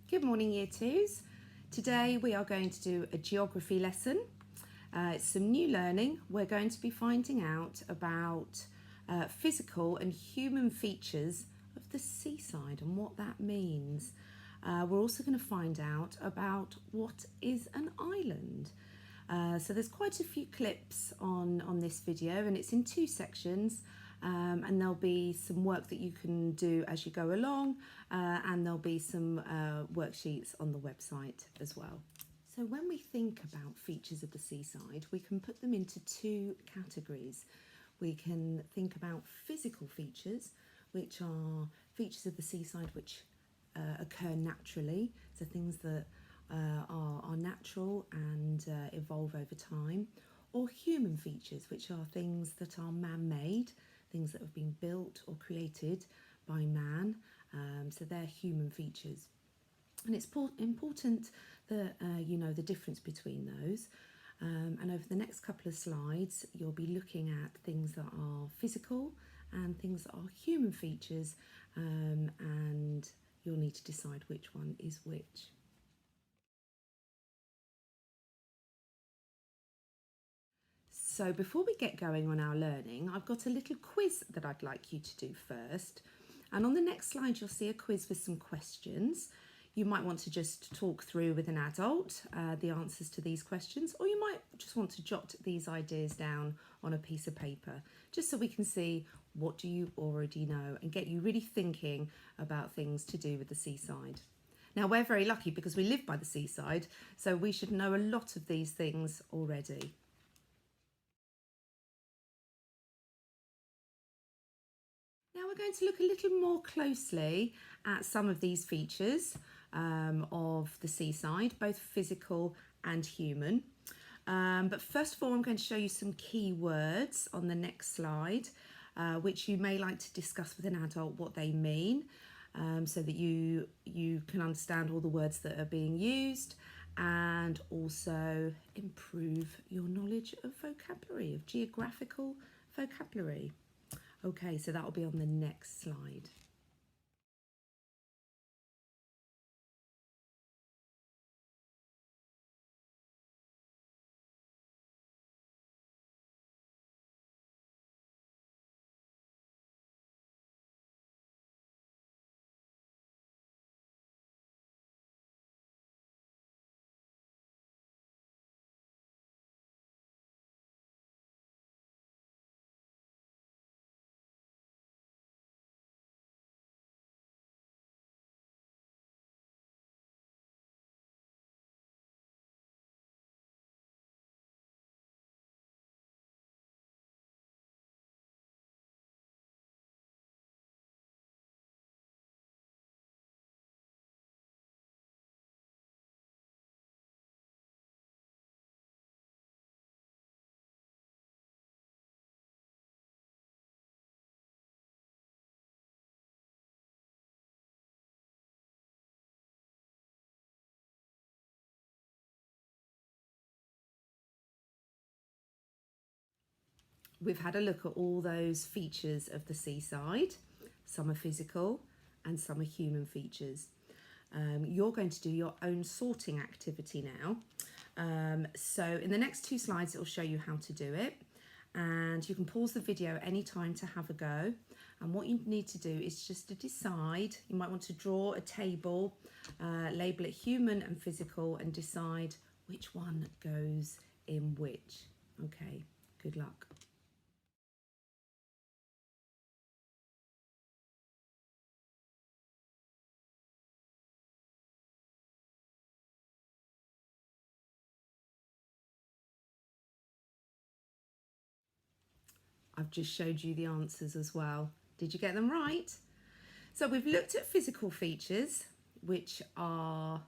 Good morning, Year 2s. Today we are going to do a geography lesson. It's some new learning. We're going to be finding out about physical and human features of the seaside and what that means. We're also going to find out about what is an island. So there's quite a few clips on this video, and it's in two sections. And there'll be some work that you can do as you go along, and there'll be some worksheets on the website as well. So when we think about features of the seaside, we can put them into two categories. We can think about physical features, which are features of the seaside which occur naturally, so things that are natural and evolve over time, or human features, which are things that are man-made, things that have been built or created by man, so they're human features. And it's important that you know the difference between those. And over the next couple of slides, you'll be looking at things that are physical and things that are human features, and you'll need to decide which one is which. So before we get going on our learning, I've got a little quiz that I'd like you to do first. And on the next slide, you'll see a quiz with some questions. You might want to just talk through with an adult the answers to these questions, or you might just want to jot these ideas down on a piece of paper, just so we can see what do you already know and get you really thinking about things to do with the seaside. Now, we're very lucky because we live by the seaside, so we should know a lot of these things already. Now we're going to look a little more closely at some of these features of the seaside, both physical and human. But first of all, I'm going to show you some key words on the next slide, which you may like to discuss with an adult what they mean, so that you can understand all the words that are being used and also improve your knowledge of vocabulary, of geographical vocabulary. Okay, so that will be on the next slide. We've had a look at all those features of the seaside. Some are physical and some are human features. You're going to do your own sorting activity now. So in the next two slides, it will show you how to do it. And you can pause the video anytime to have a go. And what you need to do is just to decide, you might want to draw a table, label it human and physical, and decide which one goes in which. Okay, good luck. I've just showed you the answers as well. Did you get them right? So we've looked at physical features, which are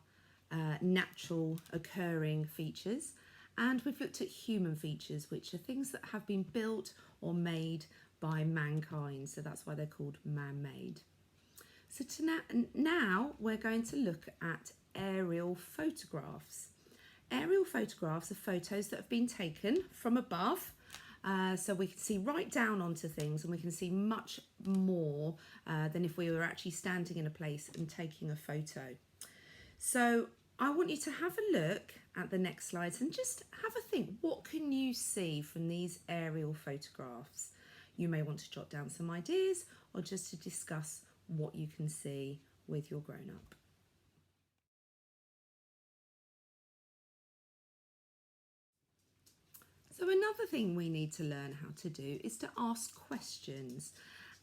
natural occurring features, and we've looked at human features, which are things that have been built or made by mankind. So that's why they're called man-made. So now we're going to look at aerial photographs. Aerial photographs are photos that have been taken from above, so we can see right down onto things, and we can see much more than if we were actually standing in a place and taking a photo. So I want you to have a look at the next slides and just have a think. What can you see from these aerial photographs? You may want to jot down some ideas or just to discuss what you can see with your grown-up. So another thing we need to learn how to do is to ask questions.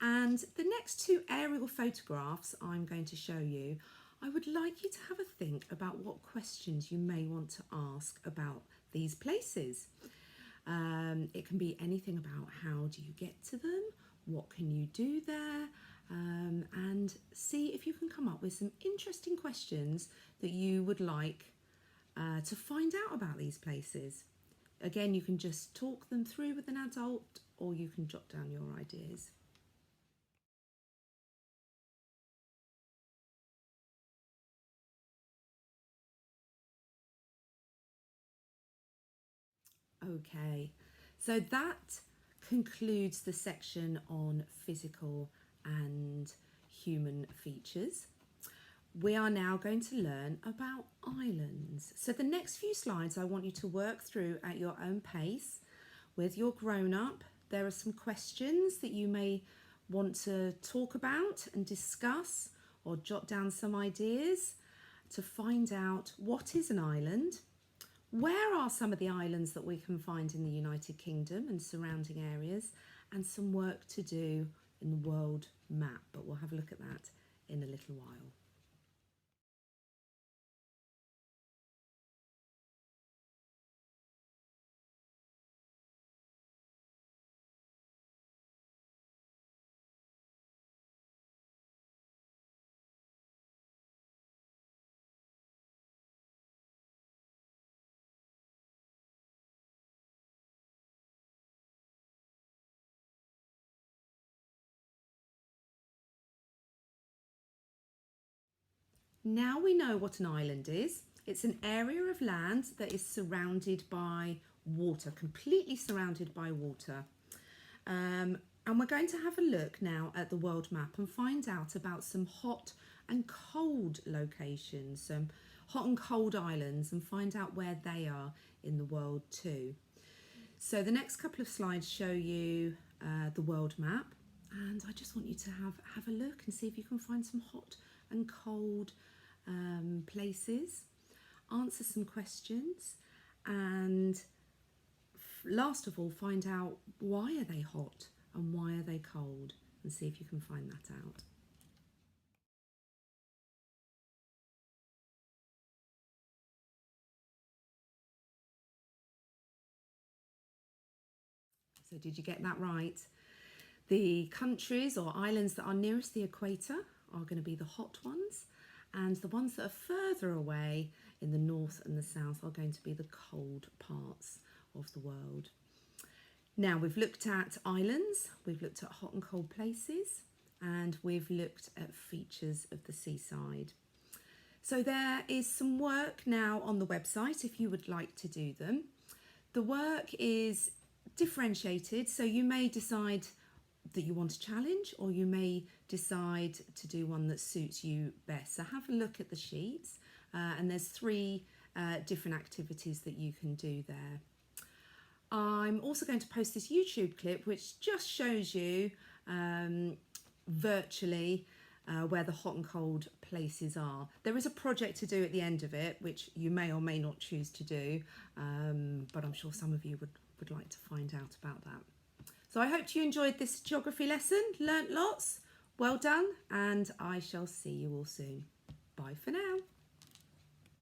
And the next two aerial photographs I'm going to show you, I would like you to have a think about what questions you may want to ask about these places. It can be anything about how do you get to them, what can you do there, and see if you can come up with some interesting questions that you would like to find out about these places. Again, you can just talk them through with an adult or you can jot down your ideas. Okay, so that concludes the section on physical and human features. We are now going to learn about islands. So the next few slides I want you to work through at your own pace with your grown-up. There are some questions that you may want to talk about and discuss or jot down some ideas to find out what is an island, where are some of the islands that we can find in the United Kingdom and surrounding areas, and some work to do in the world map, but we'll have a look at that in a little while. Now we know what an island is. It's an area of land that is surrounded by water, completely surrounded by water. And we're going to have a look now at the world map and find out about some hot and cold locations, some hot and cold islands, and find out where they are in the world too. So the next couple of slides show you the world map, and I just want you to have a look and see if you can find some hot and cold places, answer some questions, and last of all find out why are they hot and why are they cold, and see if you can find that out. So did you get that right? The countries or islands that are nearest the equator are going to be the hot ones, and the ones that are further away in the north and the south are going to be the cold parts of the world. Now we've looked at islands, we've looked at hot and cold places, and we've looked at features of the seaside. So there is some work now on the website if you would like to do them. The work is differentiated, so you may decide that you want a challenge or you may decide to do one that suits you best. So have a look at the sheets and there's three different activities that you can do there. I'm also going to post this YouTube clip which just shows you virtually where the hot and cold places are. There is a project to do at the end of it which you may or may not choose to do, but I'm sure some of you would like to find out about that. So I hope you enjoyed this geography lesson, learnt lots, well done, and I shall see you all soon. Bye for now.